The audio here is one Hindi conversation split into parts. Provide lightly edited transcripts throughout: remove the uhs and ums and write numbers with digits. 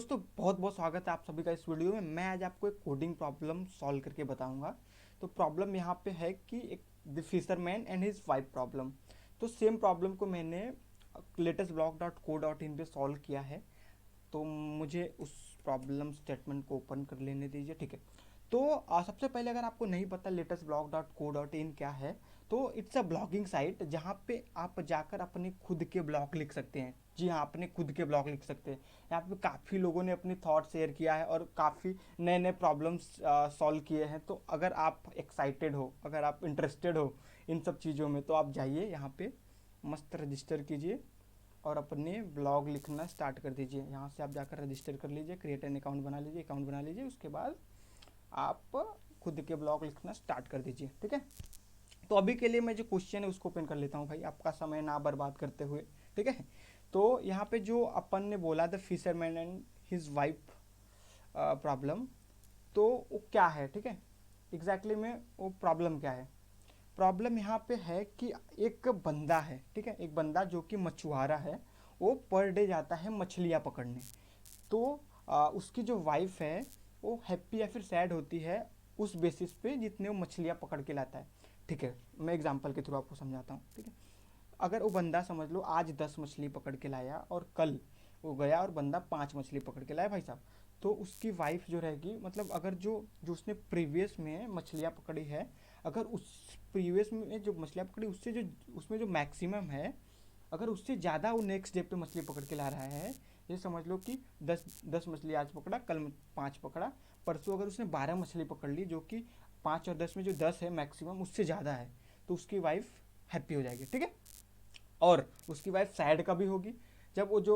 दोस्तों बहुत बहुत स्वागत है आप सभी का इस वीडियो में। मैं आज आपको एक कोडिंग प्रॉब्लम सॉल्व करके बताऊंगा। तो प्रॉब्लम यहाँ पे है कि एक the fisherman and his wife problem. तो सेम प्रॉब्लम को मैंने latest blog dot co dot in पे सॉल्व किया है। तो मुझे उस प्रॉब्लम स्टेटमेंट को ओपन कर लेने दीजिए, ठीक है। तो सबसे पहले अगर आपको नहीं पता latest blog dot co dot in क्या है, तो इट्स अ ब्लॉगिंग साइट जहाँ पे आप जाकर अपने खुद के ब्लॉग लिख सकते हैं। जी हाँ, अपने खुद के ब्लॉग लिख सकते हैं। यहाँ पे काफ़ी लोगों ने अपनी थॉट शेयर किया है और काफ़ी नए नए प्रॉब्लम्स सॉल्व किए हैं। तो अगर आप एक्साइटेड हो, अगर आप इंटरेस्टेड हो इन सब चीज़ों में, तो आप जाइए यहाँ पे, मस्त रजिस्टर कीजिए और अपने ब्लॉग लिखना स्टार्ट कर दीजिए। यहाँ से आप जाकर रजिस्टर कर लीजिए, क्रिएट एन अकाउंट बना लीजिए, अकाउंट बना लीजिए। उसके बाद आप खुद के ब्लॉग लिखना स्टार्ट कर दीजिए, ठीक है। तो अभी के लिए मैं जो क्वेश्चन है उसको ओपन कर लेता हूँ भाई, आपका समय ना बर्बाद करते हुए, ठीक है। तो यहाँ पे जो अपन ने बोला the fisherman and his wife problem, तो वो क्या है, ठीक है। एग्जैक्टली में वो प्रॉब्लम क्या है। प्रॉब्लम यहाँ पे है कि एक बंदा है, ठीक है, एक बंदा जो कि मछुआरा है। वो पर डे जाता है मछलियाँ पकड़ने। तो उसकी जो वाइफ है वो हैप्पी या फिर सैड होती है उस बेसिस पे जितने वो मछलियाँ पकड़ के लाता है, ठीक है। मैं एग्जांपल के थ्रू आपको समझाता हूँ, ठीक है। अगर वो बंदा समझ लो आज 10 मछली पकड़ के लाया और कल वो गया और बंदा 5 मछली पकड़ के लाया भाई साहब, तो उसकी वाइफ जो रहेगी, मतलब अगर जो जो उसने प्रीवियस में मछलियाँ पकड़ी है, अगर उस प्रीवियस में जो मछलियाँ पकड़ी उससे जो उसमें जो मैक्सिमम है, अगर उससे ज़्यादा वो नेक्स्ट डे पे मछली पकड़ के ला रहा है, ये समझ लो कि 10 मछली आज पकड़ा, कल 5 पकड़ा, परसों अगर उसने 12 मछली पकड़ ली, जो कि 5 और 10 में जो 10 है मैक्सिमम उससे ज़्यादा है, तो उसकी वाइफ हैप्पी हो जाएगी, ठीक है। और उसकी वाइफ सैड कभी होगी जब वो जो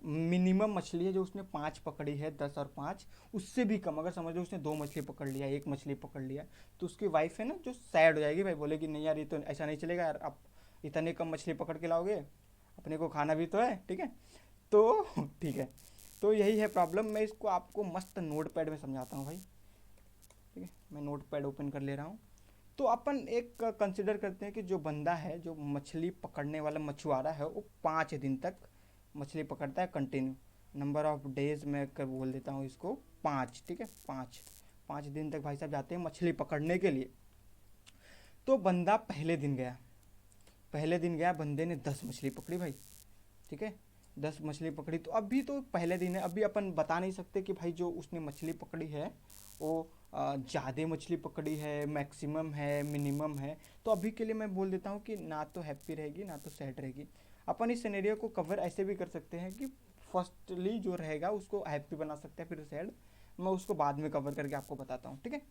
मिनिमम मछली है जो उसने 5 पकड़ी है, 10 और 5 उससे भी कम, अगर समझ लो उसने 2 मछली पकड़ लिया, 1 मछली पकड़ लिया, तो उसकी वाइफ है ना जो सैड हो जाएगी भाई, बोलेगी नहीं यार ये तो ऐसा नहीं चलेगा यार, आप इतने कम मछली पकड़ के लाओगे, अपने को खाना भी तो है, ठीक है। तो ठीक है, तो यही है प्रॉब्लम। मैं इसको आपको मस्त नोट पैड में समझाता हूँ भाई, ठीक है। मैं नोट पैड ओपन कर ले रहा हूँ। तो अपन एक कंसिडर करते हैं कि जो बंदा है, जो मछली पकड़ने वाला मछुआरा है, वो 5 दिन तक मछली पकड़ता है कंटिन्यू। नंबर ऑफ डेज मैं कर बोल देता हूँ इसको 5, ठीक है। 5 दिन तक भाई साहब जाते हैं मछली पकड़ने के लिए। तो बंदा पहले दिन गया, बंदे ने 10 मछली पकड़ी भाई, ठीक है। 10 मछली पकड़ी, तो अभी तो पहले दिन है, अभी अपन बता नहीं सकते कि भाई जो उसने मछली पकड़ी है वो ज़्यादा मछली पकड़ी है, मैक्सिमम है, मिनिमम है। तो अभी के लिए मैं बोल देता हूँ कि ना तो हैप्पी रहेगी ना तो सैड रहेगी। अपन इस सिनेरियो को कवर ऐसे भी कर सकते हैं कि फर्स्टली जो रहेगा उसको हैप्पी बना सकते हैं, फिर सैड। मैं उसको बाद में कवर करके आपको बताता हूँ, ठीक है।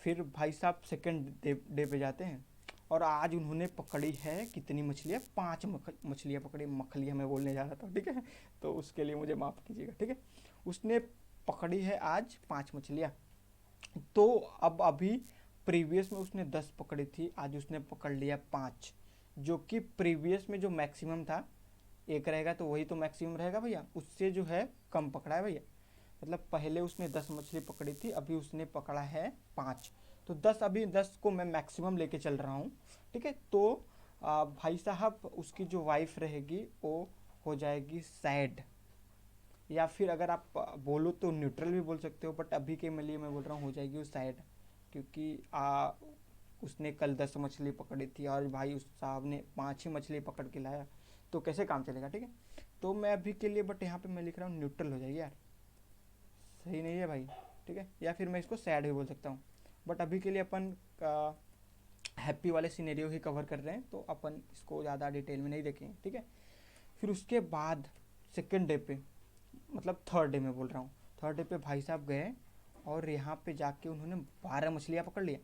फिर भाई साहब सेकंड डे पे जाते हैं और आज उन्होंने पकड़ी है कितनी मछलियाँ, 5 मछलियाँ पकड़ी, मछलियाँ मैं बोलने जा रहा था, ठीक है। तो उसके लिए मुझे माफ़ कीजिएगा, ठीक है। उसने पकड़ी है आज 5 मछलियाँ। तो अब अभी प्रीवियस में उसने 10 पकड़ी थी, आज उसने पकड़ लिया 5, जो कि प्रीवियस में जो मैक्सिमम था एक रहेगा, तो वही तो मैक्सिमम रहेगा भैया, उससे जो है कम पकड़ा है भैया। मतलब पहले उसने 10 मछली पकड़ी थी, अभी उसने पकड़ा है 5, तो 10, अभी 10 को मैं मैक्सिमम लेके चल रहा हूँ, ठीक है। तो भाई साहब उसकी जो वाइफ रहेगी वो हो जाएगी सैड, या फिर अगर आप बोलो तो न्यूट्रल भी बोल सकते हो, बट अभी के लिए मैं बोल रहा हूँ हो जाएगी वो सैड, क्योंकि उसने कल 10 मछली पकड़ी थी और भाई उस साहब ने 5 ही मछली पकड़ के लाया, तो कैसे काम चलेगा, ठीक है। तो मैं अभी के लिए, बट यहाँ पे मैं लिख रहा हूँ न्यूट्रल हो जाएगी यार, सही नहीं है भाई, ठीक है। या फिर मैं इसको सैड भी बोल सकता हूँ, बट अभी के लिए अपन हैप्पी वाले सिनेरियो ही कवर कर रहे हैं, तो अपन इसको ज़्यादा डिटेल में नहीं देखेंगे, ठीक है। फिर उसके बाद सेकेंड डे पे, मतलब थर्ड डे में बोल रहा हूँ, थर्ड डे पे भाई साहब गए और यहाँ पे जाके उन्होंने 12 मछलियाँ पकड़ लिया,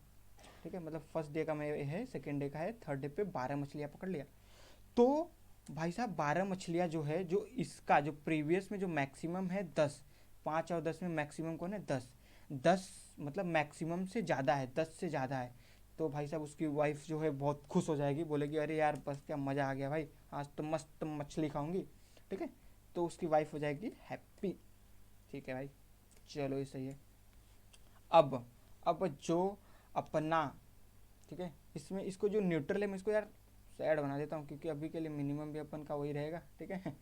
ठीक है। मतलब फर्स्ट डे का मैं है, सेकेंड डे का है, थर्ड डे पे 12 मछलियाँ पकड़ लिया। तो भाई साहब 12 मछलियाँ जो है, जो इसका जो प्रीवियस में जो मैक्सिमम है 10, 5 और 10 में मैक्सिमम कौन है, 10, 10 मतलब मैक्सिमम से ज़्यादा है, 10 से ज़्यादा है। तो भाई साहब उसकी वाइफ जो है बहुत खुश हो जाएगी, बोलेगी अरे यार बस क्या मज़ा आ गया भाई, आज तो मस्त मछली खाऊंगी, ठीक है। तो उसकी वाइफ हो जाएगी हैप्पी, ठीक है भाई। चलो ये सही है। अब जो अपना, ठीक है, इसमें इसको जो न्यूट्रल है मैं इसको यार सैड बना देता हूँ, क्योंकि अभी के लिए मिनिमम भी अपन का वही रहेगा, ठीक है।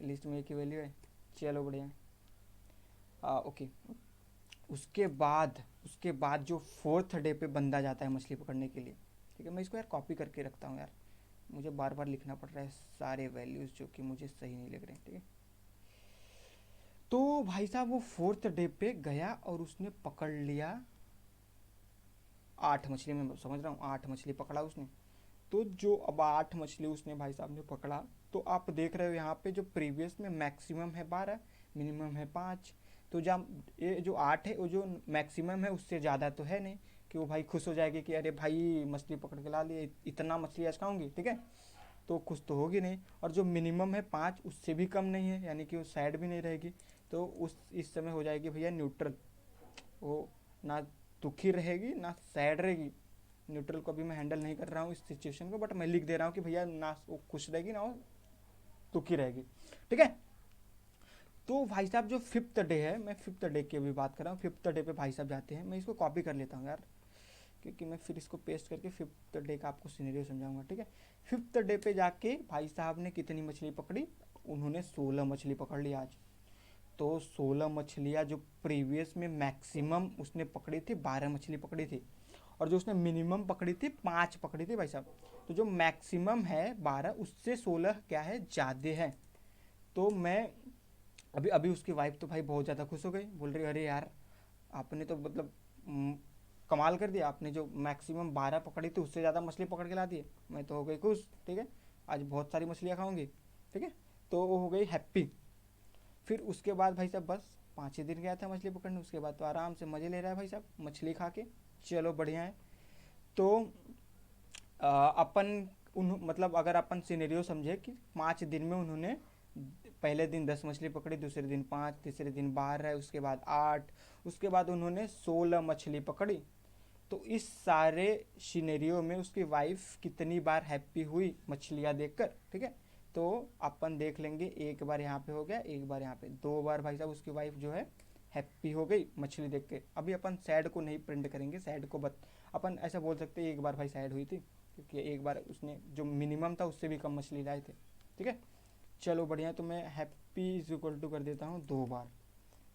लिस्ट में एक ही वैल्यू है, चलो बढ़िया। ओके। उसके बाद जो फोर्थ डे पे बंदा जाता है मछली पकड़ने के लिए, ठीक है। मैं इसको यार कॉपी करके रखता हूँ यार, मुझे बार बार लिखना पड़ रहा है सारे वैल्यूज़ जो कि मुझे सही नहीं लग रहे, ठीक है। तो भाई साहब वो फोर्थ डे पे गया और उसने पकड़ लिया 8 मछली, मैं समझ रहा हूँ 8 मछली पकड़ा उसने। तो जो अब 8 मछली उसने भाई साहब ने पकड़ा, तो आप देख रहे हो यहाँ पे जो प्रीवियस में मैक्सिमम है 12, मिनिमम है 5। तो जब ये जो 8 है वो जो मैक्सिमम है उससे ज़्यादा तो है नहीं कि वो भाई खुश हो जाएगी कि अरे भाई मछली पकड़ के ला लिए, इतना मछली आज खाऊंगी, ठीक है। तो खुश तो होगी नहीं। और जो मिनिमम है 5 उससे भी कम नहीं है, यानी कि वो सैड भी नहीं रहेगी। तो उस इस समय हो जाएगी भैया न्यूट्रल, वो ना दुखी रहेगी ना सैड रहेगी। न्यूट्रल को अभी मैं हैंडल नहीं कर रहा हूँ इस सिचुएशन को, बट मैं लिख दे रहा हूँ कि भैया ना वो खुश रहेगी ना वो दुखी रहेगी, ठीक है। तो भाई साहब जो फिफ्थ डे है, मैं फिफ्थ डे की अभी बात कर रहा हूँ। फिफ्थ डे पे भाई साहब जाते हैं, मैं इसको कॉपी कर लेता हूँ यार, क्योंकि मैं फिर इसको पेस्ट करके फिफ्थ डे का आपको सिनेरियो समझाऊंगा, ठीक है। फिफ्थ डे पे जाके भाई साहब ने कितनी मछली पकड़ी, उन्होंने 16 मछली पकड़ ली आज। तो 16 मछलियाँ जो प्रीवियस में मैक्सिमम उसने पकड़ी थी 12 मछली पकड़ी थी, और जो उसने मिनिमम पकड़ी थी 5 पकड़ी थी भाई साहब। तो जो मैक्सिमम है 12 उससे 16 क्या है ज़्यादा है। तो मैं अभी अभी उसकी वाइफ तो भाई बहुत ज़्यादा खुश हो गई, बोल रही अरे यार आपने तो मतलब कमाल कर दिया, आपने जो मैक्सिमम 12 पकड़ी थी उससे ज़्यादा मछली पकड़ के ला दी। मैं तो हो गई खुश, ठीक है, आज बहुत सारी मछलियाँ खाऊंगी, ठीक है। तो वो हो गई हैप्पी। फिर उसके बाद भाई साहब बस 5 ही दिन गया था मछली पकड़ने, उसके बाद तो आराम से मज़े ले रहा है भाई साहब मछली खा के। चलो बढ़िया है। तो अपन उन मतलब अगर अपन सिनेरियो समझे कि 5 दिन में उन्होंने पहले दिन 10 मछली पकड़ी, दूसरे दिन 5, तीसरे दिन 12, उसके बाद 8, उसके बाद उन्होंने 16 मछली पकड़ी। तो इस सारे सिनेरियो में उसकी वाइफ कितनी बार हैप्पी हुई मछलियाँ देखकर, ठीक है। तो अपन देख लेंगे, एक बार यहाँ पे हो गया, एक बार यहाँ पे, 2 बार भाई साहब उसकी वाइफ जो है हैप्पी हो गई मछली देख के। अभी अपन सैड को नहीं प्रिंट करेंगे, सैड को अपन ऐसा बोल सकते हैं एक बार भाई सैड हुई थी, क्योंकि एक बार उसने जो मिनिमम था उससे भी कम मछली लाए थे, ठीक है। चलो बढ़िया, तो मैं हैप्पी इज इक्वल टू कर देता हूँ 2 बार।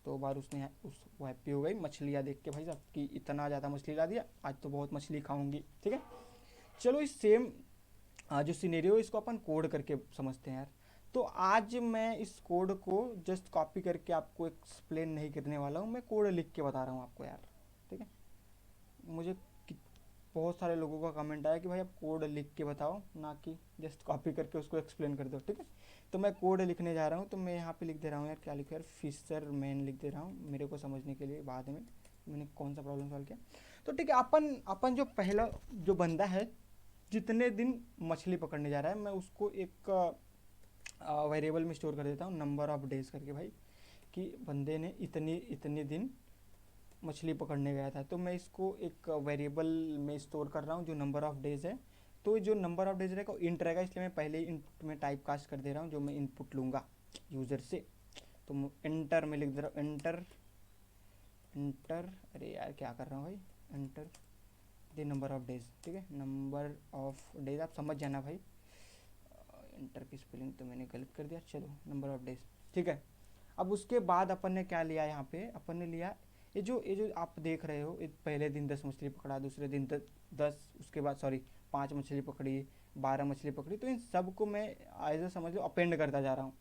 2 बार उसने वो हैप्पी हो गई मछलियाँ देख के भाई साहब कि इतना ज़्यादा मछली ला दिया, आज तो बहुत मछली खाऊंगी, ठीक है। चलो इस सेम जो सिनेरियो इसको अपन कोड करके समझते हैं यार। तो आज मैं इस कोड को जस्ट कॉपी करके आपको एक्सप्लेन नहीं करने वाला हूँ, मैं कोड लिख के बता रहा हूँ आपको यार, ठीक है। मुझे बहुत सारे लोगों का कमेंट आया कि भाई आप कोड लिख के बताओ, ना कि जस्ट कॉपी करके उसको एक्सप्लेन कर दो, ठीक है। तो मैं कोड लिखने जा रहा हूँ, तो मैं यहाँ पे लिख दे रहा हूँ यार, क्या लिखा यार, फिशरमैन लिख दे रहा हूँ मेरे को समझने के लिए बाद में मैंने कौन सा प्रॉब्लम सॉल्व किया। तो ठीक है, अपन अपन जो पहला जो बंदा है जितने दिन मछली पकड़ने जा रहा है, मैं उसको एक वेरिएबल में स्टोर कर देता हूँ नंबर ऑफ डेज करके भाई, कि बंदे ने इतनी इतने दिन मछली पकड़ने गया था। तो मैं इसको एक वेरिएबल में स्टोर कर रहा हूँ जो नंबर ऑफ डेज है। तो जो नंबर ऑफ डेज रहेगा वो इंट रहेगा, इसलिए मैं पहले ही इंट में टाइप कास्ट कर दे रहा हूँ जो मैं इनपुट लूँगा यूज़र से। तो इंटर में लिख दे रहा हूँ, इंटर इंटर, अरे यार क्या कर रहा हूँ भाई, enter the number of days, ठीक है, नंबर ऑफ डेज, आप समझ जाना भाई। इंटर की स्पेलिंग तो मैंने गलत कर दिया, चलो नंबर ऑफ डेज, ठीक है। अब उसके बाद अपन ने क्या लिया यहाँ पे, अपन ने लिया ये जो आप देख रहे हो, पहले दिन 10 मछली पकड़ा, दूसरे दिन 10, उसके बाद सॉरी 5 मछली पकड़ी, 12 मछली पकड़ी। तो इन सब को मैं ऐसे समझ लो अपेंड करता जा रहा हूँ।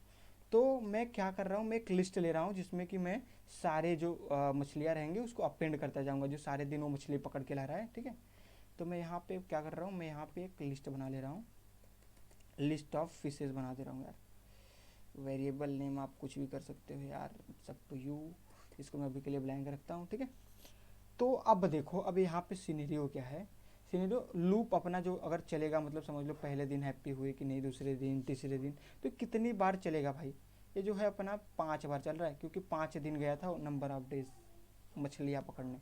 तो मैं क्या कर रहा हूँ, मैं एक लिस्ट ले रहा हूँ जिसमें कि मैं सारे जो मछलियाँ रहेंगे उसको अपेंड करता जाऊँगा, जो सारे दिन वो मछली पकड़ के ला रहा है, ठीक है। तो मैं यहाँ पे क्या कर रहा हूँ, मैं यहाँ पे एक लिस्ट बना ले रहा हूँ, लिस्ट ऑफ फिशेज बना दे रहा हूँ यार। वेरिएबल नेम आप कुछ भी कर सकते हो यार, इट्स अप टू यू। इसको मैं अभी के लिए ब्लैंक रखता हूँ, ठीक है। तो अब देखो, अब यहाँ पे सिनेरियो क्या है, सिनेरियो लूप अपना जो अगर चलेगा, मतलब समझ लो पहले दिन हैप्पी हुए कि नहीं, दूसरे दिन, तीसरे दिन, तो कितनी बार चलेगा भाई। ये जो है अपना 5 बार चल रहा है, क्योंकि 5 दिन गया था नंबर ऑफ डेज मछलियाँ पकड़ने।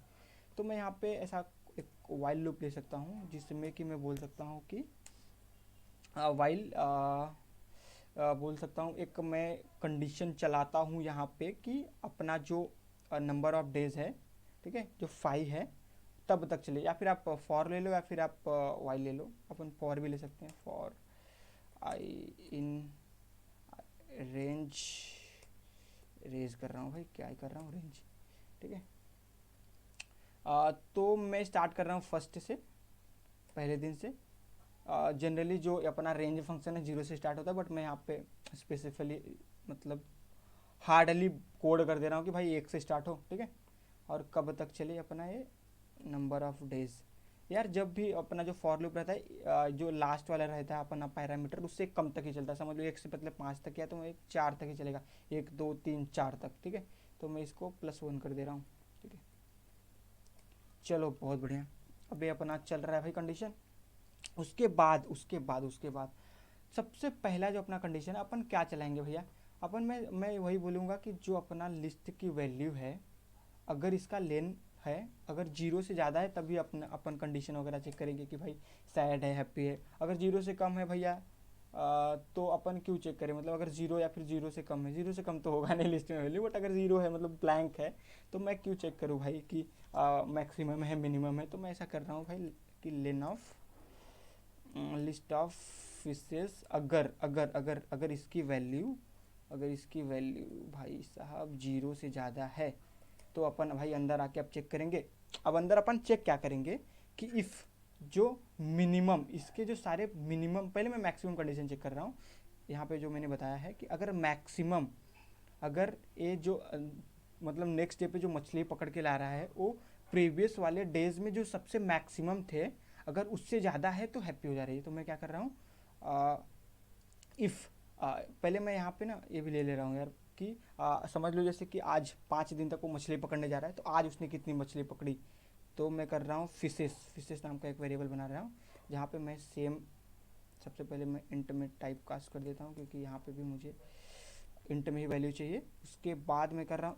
तो मैं यहाँ पे ऐसा एक वाइल लूप ले सकता हूँ जिसमें कि मैं बोल सकता हूँ कि वाइल बोल सकता हूँ, एक मैं कंडीशन चलाता हूँ यहाँ पे कि अपना जो नंबर ऑफ डेज है, ठीक है, जो 5 है तब तक चले। या फिर आप फॉर ले लो, या फिर आप वाइल ले लो, अपन फॉर भी ले सकते हैं, फॉर आई इन रेंज रेज कर रहा हूँ भाई, क्या ही कर रहा हूँ, रेंज, ठीक है। तो मैं स्टार्ट कर रहा हूँ फर्स्ट से, पहले दिन से। जनरली जो अपना रेंज फंक्शन है 0 से स्टार्ट होता है, बट मैं यहाँ पे स्पेसिफिकली मतलब हार्डली कोड कर दे रहा हूँ कि भाई 1 से स्टार्ट हो, ठीक है। और कब तक चले अपना ये नंबर ऑफ डेज। यार जब भी अपना जो फॉर लूप रहता है, जो लास्ट वाला रहता है अपना पैरामीटर, उससे कम तक ही चलता है। समझ लो 1 से मतलब 5 तक या तो मैं 4 तक ही चलेगा, 1 2 3 4 तक, ठीक है। तो मैं इसको +1 कर दे रहा हूँ, ठीक है। चलो बहुत बढ़िया। अब ये अपना चल रहा है भाई कंडीशन। उसके बाद सबसे पहला जो अपना कंडीशन है, अपन क्या चलाएंगे भैया, अपन मैं वही बोलूँगा कि जो अपना लिस्ट की वैल्यू है, अगर इसका लेन है, अगर 0 से ज़्यादा है तभी अपन कंडीशन वगैरह चेक करेंगे कि भाई सैड है, हैप्पी है। अगर 0 से कम है भैया, तो अपन क्यों चेक करें, मतलब अगर 0 या फिर 0 से कम है, 0 से कम तो होगा नहीं लिस्ट में वैल्यू, बट अगर 0 है मतलब ब्लैंक है, तो मैं क्यों चेक करूँ भाई कि मैक्सिमम है मिनिमम है। तो मैं ऐसा कर रहा हूँ भाई कि lane of list of fishes, अगर अगर अगर अगर इसकी वैल्यू भाई साहब 0 से ज़्यादा है, तो अपन भाई अंदर आके अब चेक करेंगे। अब अंदर अपन चेक क्या करेंगे कि इफ़ जो मिनिमम, इसके जो सारे मिनिमम, पहले मैं मैक्सिमम कंडीशन चेक कर रहा हूँ। यहाँ पे जो मैंने बताया है कि अगर मैक्सिमम, अगर ये जो मतलब नेक्स्ट डे पे जो मछली पकड़ के ला रहा है वो प्रीवियस वाले डेज में जो सबसे मैक्सिमम थे, अगर उससे ज़्यादा है तो हैप्पी हो जा रही है। तो मैं क्या कर रहा हूँ, इफ़ पहले मैं यहाँ पे ना ये भी ले ले रहा हूँ यार कि समझ लो जैसे कि आज 5 दिन तक वो मछली पकड़ने जा रहा है, तो आज उसने कितनी मछली पकड़ी। तो मैं कर रहा हूँ फिशेस नाम का एक वेरिएबल बना रहा हूँ, जहाँ पे मैं सेम, सबसे पहले मैं इंट में टाइप कास्ट कर देता हूँ, क्योंकि यहाँ पे भी मुझे इंट में ही वैल्यू चाहिए। उसके बाद मैं कर रहा हूँ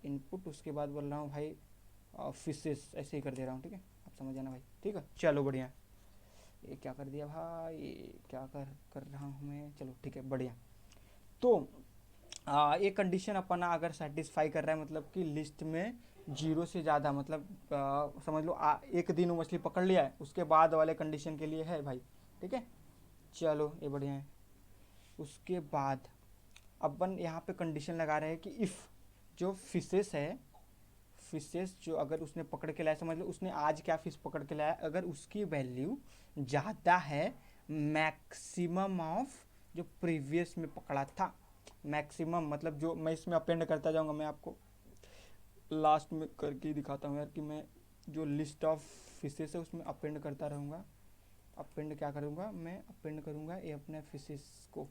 इनपुट, उसके बाद बोल रहा हूँ भाई फिशेस, ऐसे ही कर दे रहा हूँ, ठीक है। आप समझ जाना भाई, ठीक है। चलो बढ़िया। ये क्या कर दिया भाई, ये क्या कर रहा हूँ मैं, चलो ठीक है बढ़िया। तो ये कंडीशन अपना अगर सेटिस्फाई कर रहा है, मतलब कि लिस्ट में 0 से ज़्यादा, मतलब समझ लो एक दिन वो मछली पकड़ लिया है, उसके बाद वाले कंडीशन के लिए है भाई, ठीक है। चलो ये बढ़िया है। उसके बाद अपन यहाँ पे कंडीशन लगा रहे हैं कि इफ़ जो फिशेस जो अगर उसने पकड़ के लाया, समझ लो उसने आज क्या फिश पकड़ के लाया, अगर उसकी वैल्यू ज़्यादा है मैक्सिमम ऑफ जो प्रीवियस में पकड़ा था। मैक्सिमम मतलब जो मैं इसमें अपेंड करता जाऊंगा, मैं आपको लास्ट में करके दिखाता हूँ यार कि मैं जो लिस्ट ऑफ फिशेस है उसमें अपेंड करता रहूँगा। अपेंड क्या करूँगा, मैं अपेंड करूँगा ये अपने फिशेस को,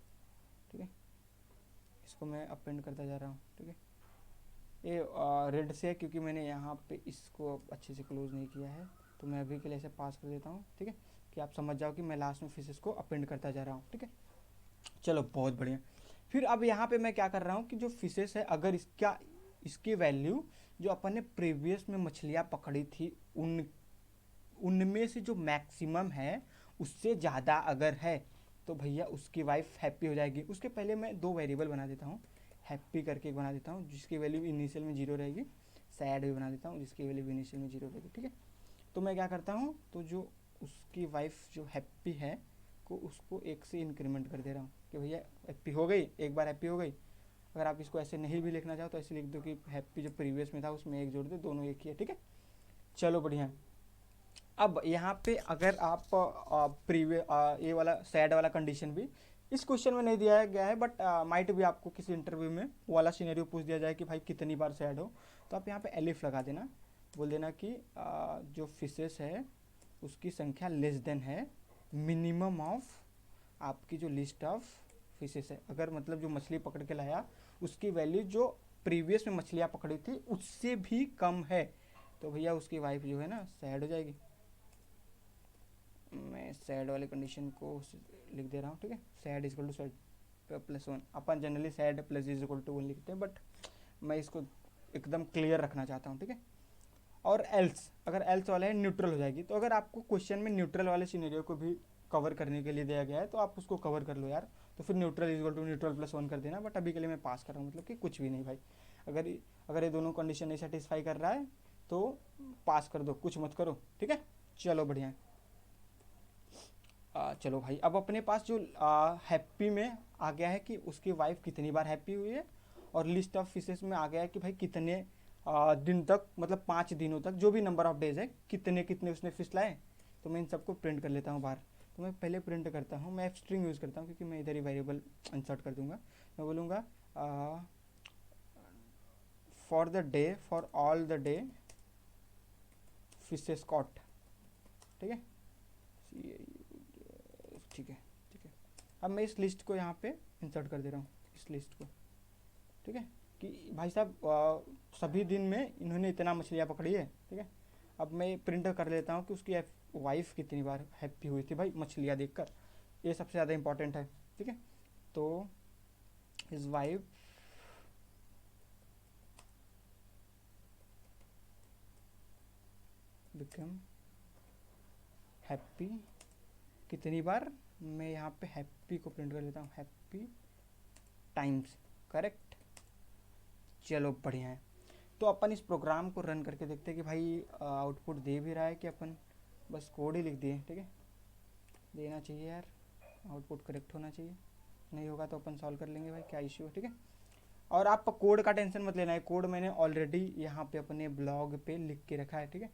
ठीक है। इसको मैं अपेंड करता जा रहा हूँ, ठीक है। ये रेड से है क्योंकि मैंने यहाँ पे इसको अच्छे से क्लोज नहीं किया है, तो मैं अभी के लिए ऐसे पास कर देता हूँ, ठीक है, कि आप समझ जाओ कि मैं लास्ट में फिशेस को अपेंड करता जा रहा हूँ, ठीक है। चलो बहुत बढ़िया। फिर अब यहाँ पे मैं क्या कर रहा हूँ कि जो फिशेस है, अगर इसकी वैल्यू जो अपन ने प्रीवियस में मछलियाँ पकड़ी थी उनमें से जो मैक्सिमम है उससे ज़्यादा अगर है, तो भैया उसकी वाइफ हैप्पी हो जाएगी। उसके पहले मैं 2 वेरिएबल बना देता हूँ, हैप्पी करके बना देता हूँ जिसकी वैल्यू इनिशियल में 0 रहेगी, सैड भी बना देता हूँ जिसकी वैल्यू इनिशियल में 0 रहेगी, ठीक है। तो मैं क्या करता हूँ, तो जो उसकी वाइफ जो हैप्पी है को उसको 1 से इंक्रीमेंट कर दे रहा हूँ कि भैया हैप्पी हो गई, एक बार हैप्पी हो गई। अगर आप इसको ऐसे नहीं भी लिखना चाहो तो ऐसे लिख दो कि हैप्पी जो प्रीवियस में था उसमें 1 जोड़ दो, दोनों एक ही है, ठीक है। चलो बढ़िया। अब यहाँ पे अगर आप ये वाला सैड वाला कंडीशन भी इस क्वेश्चन में नहीं दिया गया है, बट माइट भी आपको किसी इंटरव्यू में वो वाला सिनेरियो पूछ दिया जाए कि भाई कितनी बार सैड हो, तो आप यहाँ पे एलिफ लगा देना, बोल देना कि जो फिशेस है उसकी संख्या लेस देन है मिनिमम ऑफ आपकी जो लिस्ट ऑफ फिशेस है। अगर मतलब जो मछली पकड़ के लाया उसकी वैल्यू जो प्रीवियस में मछलियाँ पकड़ी थी उससे भी कम है, तो भैया उसकी वाइफ जो है ना सैड हो जाएगी। मैं सैड वाले कंडीशन को लिख दे रहा हूँ, ठीक है। Sad is equal to sad +1, अपन generally sad plus is equal to 1 लिखते हैं, बट मैं इसको एकदम क्लियर रखना चाहता हूँ, ठीक है। और एल्स, अगर एल्स वाला है न्यूट्रल हो जाएगी। तो अगर आपको क्वेश्चन में न्यूट्रल वाले सिनेरियो को भी कवर करने के लिए दिया गया है तो आप उसको कवर कर लो यार, तो फिर neutral is equal to neutral +1 कर देना, बट अभी के लिए मैं पास कर रहा हूँ, मतलब कि कुछ भी नहीं भाई। अगर अगर ये दोनों कंडीशन नहीं सेटिस्फाई कर रहा है तो पास कर दो, कुछ मत करो, ठीक है। चलो बढ़िया। चलो भाई, अब अपने पास जो हैप्पी में आ गया है कि उसकी वाइफ कितनी बार हैप्पी हुई है, और लिस्ट ऑफ फिशेस में आ गया है कि भाई कितने दिन तक, मतलब 5 दिनों तक, जो भी नंबर ऑफ डेज है, कितने कितने उसने फिश लाए। तो मैं इन सबको प्रिंट कर लेता हूँ बाहर। तो मैं पहले प्रिंट करता हूँ, मैं स्ट्रिंग यूज़ करता हूँ क्योंकि मैं इधर ही वेरिएबल इंसर्ट कर दूंगा। मैं बोलूँगा for the day, for all the day fishes caught. ठीक है, ठीक है, ठीक है। अब मैं इस लिस्ट को यहाँ पे इंसर्ट कर दे रहा हूँ, इस लिस्ट को। ठीक है, कि भाई साहब सभी दिन में इन्होंने इतना मछलियाँ पकड़ी है। ठीक है, अब मैं प्रिंट कर लेता हूँ कि उसकी वाइफ कितनी बार हैप्पी हुई थी भाई मछलियाँ देखकर। ये सबसे ज़्यादा इंपॉर्टेंट है। ठीक है, तो हिज वाइफ बिकम हैप्पी कितनी बार, मैं यहाँ पे हैप्पी को प्रिंट कर लेता हूँ, हैप्पी टाइम्स। करेक्ट, चलो बढ़िया है। तो अपन इस प्रोग्राम को रन करके देखते हैं कि भाई आउटपुट दे भी रहा है कि अपन बस कोड ही लिख दिए। ठीक है, देना चाहिए यार, आउटपुट करेक्ट होना चाहिए, नहीं होगा तो अपन सॉल्व कर लेंगे भाई, क्या इश्यू है। ठीक है, और आप कोड का टेंशन मत लेना है, कोड मैंने ऑलरेडी यहाँ पे अपने ब्लॉग पे लिख के रखा है। ठीक है,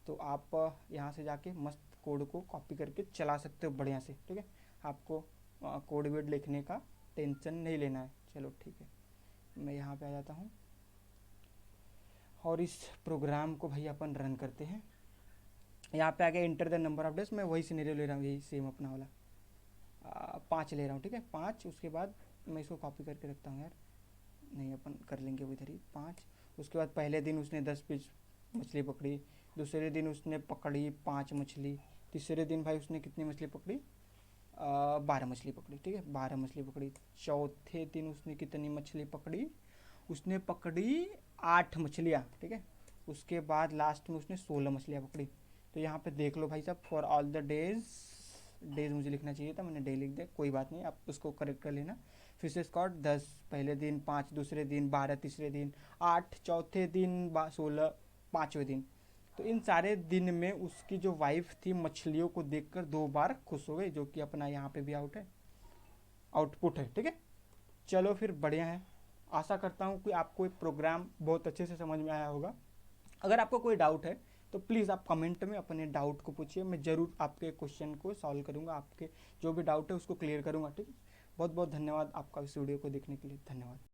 तो आप यहाँ से जाके मस्त कोड को कॉपी करके चला सकते हो बढ़िया से। ठीक है, आपको कोड वर्ड लिखने का टेंशन नहीं लेना है। चलो ठीक है, मैं यहाँ पे आ जाता हूँ और इस प्रोग्राम को भाई अपन रन करते हैं। यहाँ पे आ गया enter the number of days, मैं वही सिनेरियो ले रहा हूँ, यही सेम अपना वाला 5 ले रहा हूँ। ठीक है, 5, उसके बाद मैं इसको कॉपी करके रखता हूँ यार, नहीं अपन कर लेंगे वो इधर ही 5। उसके बाद पहले दिन उसने 10 पीस मछली पकड़ी, दूसरे दिन उसने पकड़ी 5 मछली, तीसरे दिन भाई उसने कितनी मछली पकड़ी, 12 मछली पकड़ी। ठीक है, 12 मछली पकड़ी। चौथे दिन उसने कितनी मछली पकड़ी, उसने पकड़ी 8 मछलियाँ। ठीक है, उसके बाद लास्ट में उसने 16 मछलियाँ पकड़ी। तो यहाँ पे देख लो भाई साहब, for all the days, days मुझे लिखना चाहिए था, मैंने डे लिख दिया, कोई बात नहीं, आप उसको करेक्ट कर लेना। फिशेस कॉट 10 पहले दिन, 5 दूसरे दिन, 12 तीसरे दिन, 8 चौथे दिन, 16 पाँचवें दिन। तो इन सारे दिन में उसकी जो वाइफ थी मछलियों को देखकर 2 बार खुश हो गई, जो कि अपना यहाँ पे भी आउटपुट है। ठीक है, चलो फिर बढ़िया है। आशा करता हूँ कि आपको एक प्रोग्राम बहुत अच्छे से समझ में आया होगा। अगर आपको कोई डाउट है तो प्लीज़ आप कमेंट में अपने डाउट को पूछिए, मैं ज़रूर आपके क्वेश्चन को सॉल्व करूँगा, आपके जो भी डाउट है उसको क्लियर करूँगा। ठीक है, बहुत बहुत धन्यवाद आपका इस वीडियो को देखने के लिए, धन्यवाद।